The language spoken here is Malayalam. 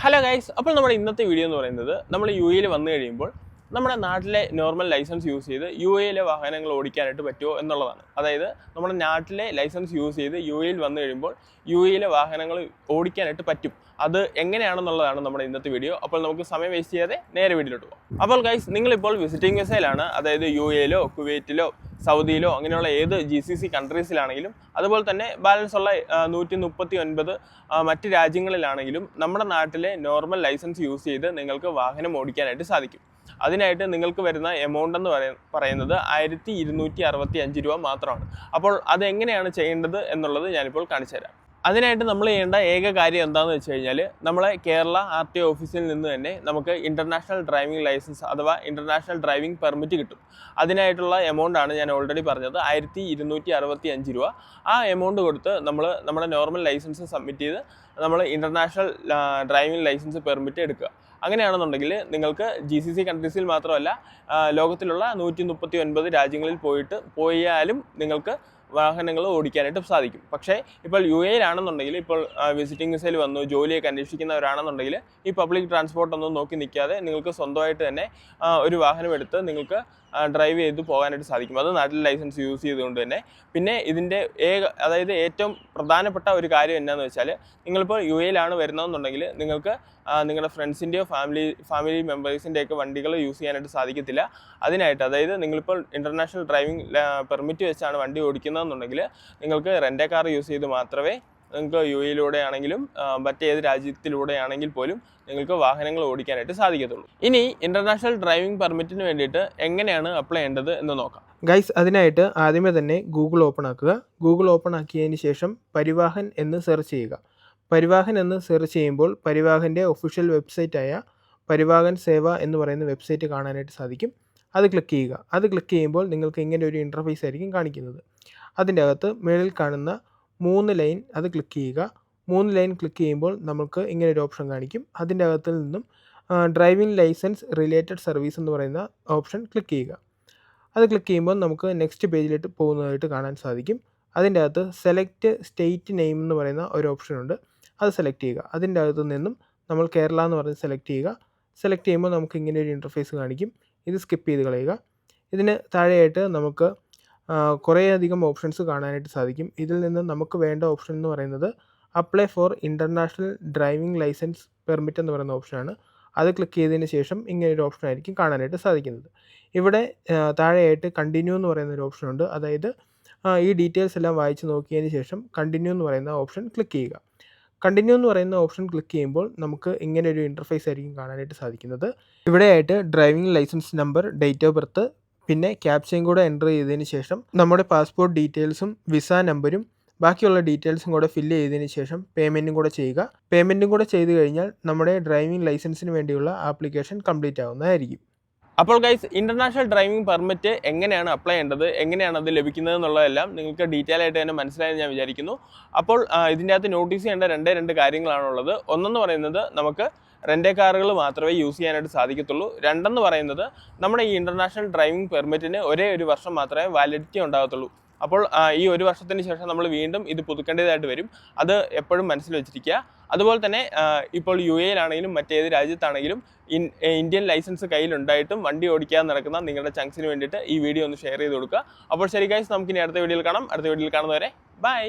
ഹലോ ഗൈസ്, അപ്പോൾ നമ്മുടെ ഇന്നത്തെ വീഡിയോ എന്ന് പറയുന്നത് നമ്മൾ യു എയിൽ വന്നു കഴിയുമ്പോൾ നമ്മുടെ നാട്ടിലെ നോർമൽ ലൈസൻസ് യൂസ് ചെയ്ത് യു എയിലെ വാഹനങ്ങൾ ഓടിക്കാനായിട്ട് പറ്റുമോ എന്നുള്ളതാണ്. അതായത് നമ്മുടെ നാട്ടിലെ ലൈസൻസ് യൂസ് ചെയ്ത് യു എയിൽ വന്നു കഴിയുമ്പോൾ യു എയിലെ വാഹനങ്ങൾ ഓടിക്കാനായിട്ട് പറ്റും. അത് എങ്ങനെയാണെന്നുള്ളതാണ് നമ്മുടെ ഇന്നത്തെ വീഡിയോ. അപ്പോൾ നമുക്ക് സമയം വേസ്റ്റ് ചെയ്യാതെ നേരെ വീഡിയോയിലോട്ട് പോകാം. അപ്പോൾ ഗൈസ്, നിങ്ങളിപ്പോൾ വിസിറ്റിംഗ് വിസയിലാണ്, അതായത് യു എയിലോ കുവൈറ്റിലോ സൗദിയിലോ അങ്ങനെയുള്ള ഏത് GCC കൺട്രീസിലാണെങ്കിലും അതുപോലെ തന്നെ ബാലൻസ് ഉള്ള 139 മറ്റ് രാജ്യങ്ങളിലാണെങ്കിലും നമ്മുടെ നാട്ടിലെ നോർമൽ ലൈസൻസ് യൂസ് ചെയ്ത് നിങ്ങൾക്ക് വാഹനം ഓടിക്കാനായിട്ട് സാധിക്കും. അതിനായിട്ട് നിങ്ങൾക്ക് വരുന്ന എമൗണ്ട് എന്ന് പറയുന്നത് 1265 രൂപ മാത്രമാണ്. അപ്പോൾ അതെങ്ങനെയാണ് ചെയ്യേണ്ടത് എന്നുള്ളത് ഞാനിപ്പോൾ കാണിച്ചു തരാം. അതിനായിട്ട് നമ്മൾ ചെയ്യേണ്ട ഏക കാര്യം എന്താണെന്ന് വെച്ച് കഴിഞ്ഞാൽ, നമ്മളെ കേരള RTO ഓഫീസിൽ നിന്ന് തന്നെ നമുക്ക് ഇൻ്റർനാഷണൽ ഡ്രൈവിംഗ് ലൈസൻസ് അഥവാ ഇൻ്റർനാഷണൽ ഡ്രൈവിംഗ് പെർമിറ്റ് കിട്ടും. അതിനായിട്ടുള്ള എമൗണ്ടാണ് ഞാൻ ഓൾറെഡി പറഞ്ഞത്, 1265 രൂപ. ആ എമൗണ്ട് കൊടുത്ത് നമ്മൾ നമ്മുടെ നോർമൽ ലൈസൻസ് സബ്മിറ്റ് ചെയ്ത് നമ്മൾ ഇൻ്റർനാഷണൽ ഡ്രൈവിംഗ് ലൈസൻസ് പെർമിറ്റ് എടുക്കുക. അങ്ങനെയാണെന്നുണ്ടെങ്കിൽ നിങ്ങൾക്ക് GCC കൺട്രീസിൽ മാത്രമല്ല ലോകത്തിലുള്ള 139 രാജ്യങ്ങളിൽ പോയാലും നിങ്ങൾക്ക് വാഹനങ്ങൾ ഓടിക്കാനായിട്ട് സാധിക്കും. പക്ഷേ ഇപ്പോൾ യു എയിലാണെന്നുണ്ടെങ്കിൽ, ഇപ്പോൾ വിസിറ്റിംഗ് വിസയിൽ വന്നു ജോലിയൊക്കെ അന്വേഷിക്കുന്നവരാണെന്നുണ്ടെങ്കിൽ ഈ പബ്ലിക് ട്രാൻസ്പോർട്ട് ഒന്നും നോക്കി നിൽക്കാതെ നിങ്ങൾക്ക് സ്വന്തമായിട്ട് തന്നെ ഒരു വാഹനം എടുത്ത് നിങ്ങൾക്ക് ഡ്രൈവ് ചെയ്ത് പോകാനായിട്ട് സാധിക്കും. അത് നാട്ടിൽ ലൈസൻസ് യൂസ് ചെയ്തുകൊണ്ട് തന്നെ. പിന്നെ ഇതിൻ്റെ അതായത് ഏറ്റവും പ്രധാനപ്പെട്ട ഒരു കാര്യം എന്നാന്ന് വെച്ചാൽ, നിങ്ങളിപ്പോൾ യു എയിലാണ് വരുന്നതെന്നുണ്ടെങ്കിൽ നിങ്ങൾക്ക് നിങ്ങളുടെ ഫ്രണ്ട്സിൻ്റെയോ ഫാമിലി മെമ്പേഴ്സിൻ്റെയൊക്കെ വണ്ടികൾ യൂസ് ചെയ്യാനായിട്ട് സാധിക്കത്തില്ല. അതിനായിട്ട്, അതായത് നിങ്ങളിപ്പോൾ ഇൻ്റർനാഷണൽ ഡ്രൈവിംഗ് പെർമിറ്റ് വെച്ചാണ് വണ്ടി ഓടിക്കുന്നതെന്നുണ്ടെങ്കിൽ നിങ്ങൾക്ക് റെൻ്റ് കാർ യൂസ് ചെയ്ത് മാത്രമേ നിങ്ങൾക്ക് യു എയിലൂടെ ആണെങ്കിലും മറ്റേത് രാജ്യത്തിലൂടെ ആണെങ്കിൽ പോലും നിങ്ങൾക്ക് വാഹനങ്ങൾ ഓടിക്കാനായിട്ട് സാധിക്കത്തുള്ളൂ. ഇനി ഇൻ്റർനാഷണൽ ഡ്രൈവിംഗ് പെർമിറ്റിന് വേണ്ടിയിട്ട് എങ്ങനെയാണ് അപ്ലൈ ചെയ്യേണ്ടത് എന്ന് നോക്കാം. ഗൈസ്, അതിനായിട്ട് ആദ്യമേ തന്നെ ഗൂഗിൾ ഓപ്പൺ ആക്കുക. ഗൂഗിൾ ഓപ്പൺ ആക്കിയതിന് ശേഷം പരിവാഹൻ എന്ന് സെർച്ച് ചെയ്യുക. പരിവാഹൻ എന്ന് സെർച്ച് ചെയ്യുമ്പോൾ പരിവാഹൻ്റെ ഒഫീഷ്യൽ വെബ്സൈറ്റായ പരിവാഹൻ സേവ എന്ന് പറയുന്ന വെബ്സൈറ്റ് കാണാനായിട്ട് സാധിക്കും. അത് ക്ലിക്ക് ചെയ്യുക. അത് ക്ലിക്ക് ചെയ്യുമ്പോൾ നിങ്ങൾക്ക് ഇങ്ങനെ ഒരു ഇൻ്റർഫേസ് ആയിരിക്കും കാണിക്കുന്നത്. അതിൻ്റെ അകത്ത് മേളിൽ കാണുന്ന 3 ലൈൻ അത് ക്ലിക്ക് ചെയ്യുക. 3 ലൈൻ ക്ലിക്ക് ചെയ്യുമ്പോൾ നമുക്ക് ഇങ്ങനെ ഒരു ഓപ്ഷൻ കാണിക്കും. അതിൻ്റെ അകത്ത് നിന്നും ഡ്രൈവിംഗ് ലൈസൻസ് റിലേറ്റഡ് സർവീസ് എന്ന് പറയുന്ന ഓപ്ഷൻ ക്ലിക്ക് ചെയ്യുക. അത് ക്ലിക്ക് ചെയ്യുമ്പോൾ നമുക്ക് നെക്സ്റ്റ് പേജിലേക്ക് പോകുന്നതായിട്ട് കാണാൻ സാധിക്കും. അതിൻ്റെ അകത്ത് സെലക്ട് സ്റ്റേറ്റ് നെയിം എന്ന് പറയുന്ന ഒരു ഓപ്ഷൻ ഉണ്ട്. അത് സെലക്ട് ചെയ്യുക. അതിൻ്റെ അകത്ത് നിന്നും നമ്മൾ കേരള എന്ന് പറഞ്ഞ് സെലക്ട് ചെയ്യുക. സെലക്ട് ചെയ്യുമ്പോൾ നമുക്ക് ഇങ്ങനെ ഒരു ഇൻ്റർഫേസ് കാണിക്കും. ഇത് സ്കിപ്പ് ചെയ്ത് കളയുക. ഇതിന് താഴെയായിട്ട് നമുക്ക് കുറേയധികം ഓപ്ഷൻസ് കാണാനായിട്ട് സാധിക്കും. ഇതിൽ നിന്ന് നമുക്ക് വേണ്ട ഓപ്ഷൻ എന്ന് പറയുന്നത് apply for international driving licence permit എന്ന് പറയുന്ന ഓപ്ഷനാണ്. അത് ക്ലിക്ക് ചെയ്തതിന് ശേഷം ഇങ്ങനെ ഒരു ഓപ്ഷൻ ആയിരിക്കും കാണാനായിട്ട് സാധിക്കുന്നത്. ഇവിടെ താഴെയായിട്ട് കണ്ടിന്യൂ എന്ന് പറയുന്ന ഒരു ഓപ്ഷൻ ഉണ്ട്. അതായത് ഈ ഡീറ്റെയിൽസ് എല്ലാം വായിച്ച് നോക്കിയതിന് ശേഷം കണ്ടിന്യൂ എന്ന് പറയുന്ന ഓപ്ഷൻ ക്ലിക്ക് ചെയ്യുക. കണ്ടിന്യൂ എന്ന് പറയുന്ന ഓപ്ഷൻ ക്ലിക്ക് ചെയ്യുമ്പോൾ നമുക്ക് ഇങ്ങനെ ഒരു ഇൻ്റർഫേസ് ആയിരിക്കും കാണാനായിട്ട് സാധിക്കുന്നത്. ഇവിടെയായിട്ട് driving licence number, date of birth, പിന്നെ ക്യാപ്ചയും കൂടെ എൻ്റർ ചെയ്തതിന് ശേഷം നമ്മുടെ പാസ്പോർട്ട് ഡീറ്റെയിൽസും വിസ നമ്പരും ബാക്കിയുള്ള ഡീറ്റെയിൽസും കൂടെ ഫില്ല് ചെയ്തതിന് ശേഷം പേയ്മെൻറ്റും കൂടെ ചെയ്യുക. പേയ്മെൻറ്റും കൂടെ ചെയ്ത് കഴിഞ്ഞാൽ നമ്മുടെ ഡ്രൈവിംഗ് ലൈസൻസിന് വേണ്ടിയുള്ള ആപ്ലിക്കേഷൻ കംപ്ലീറ്റ് ആവുന്നതായിരിക്കും. അപ്പോൾ ഗൈസ്, ഇൻ്റർനാഷണൽ ഡ്രൈവിംഗ് പെർമിറ്റ് എങ്ങനെയാണ് അപ്ലൈ ചെയ്യേണ്ടത്, എങ്ങനെയാണ് അത് ലഭിക്കുന്നത് എന്നുള്ളതെല്ലാം നിങ്ങൾക്ക് ഡീറ്റെയിൽ ആയിട്ട് തന്നെ മനസ്സിലായെന്ന് ഞാൻ വിചാരിക്കുന്നു. അപ്പോൾ ഇതിൻ്റെ അകത്ത് നോട്ടീസ് ചെയ്യേണ്ട രണ്ട് കാര്യങ്ങളാണുള്ളത്. ഒന്നെന്ന് പറയുന്നത്, നമുക്ക് റെൻ്റ് കാറുകൾ മാത്രമേ യൂസ് ചെയ്യാനായിട്ട് സാധിക്കത്തുള്ളൂ. രണ്ടെന്ന് പറയുന്നത്, നമ്മുടെ ഈ ഇൻ്റർനാഷണൽ ഡ്രൈവിംഗ് പെർമിറ്റിന് ഒരേ ഒരു വർഷം മാത്രമേ വാലിഡിറ്റി ഉണ്ടാകത്തുള്ളൂ. അപ്പോൾ ഈ ഒരു വർഷത്തിന് ശേഷം നമ്മൾ വീണ്ടും ഇത് പുതുക്കേണ്ടതായിട്ട് വരും. അത് എപ്പോഴും മനസ്സിൽ വെച്ചിരിക്കുക. അതുപോലെ തന്നെ ഇപ്പോൾ യു എയിലാണെങ്കിലും മറ്റേത് രാജ്യത്താണെങ്കിലും ഇന്ത്യൻ ലൈസൻസ് കയ്യിലുണ്ടായിട്ടും വണ്ടി ഓടിക്കാൻ നടക്കുന്ന നിങ്ങളുടെ ചങ്സിന് വേണ്ടിയിട്ട് ഈ വീഡിയോ ഒന്ന് ഷെയർ ചെയ്ത് കൊടുക്കുക. അപ്പോൾ ശരി ഗൈസ്, നമുക്കിനി അടുത്ത വീഡിയോയിൽ കാണാം. അടുത്ത വീഡിയോയിൽ കാണുന്നവരെ ബൈ.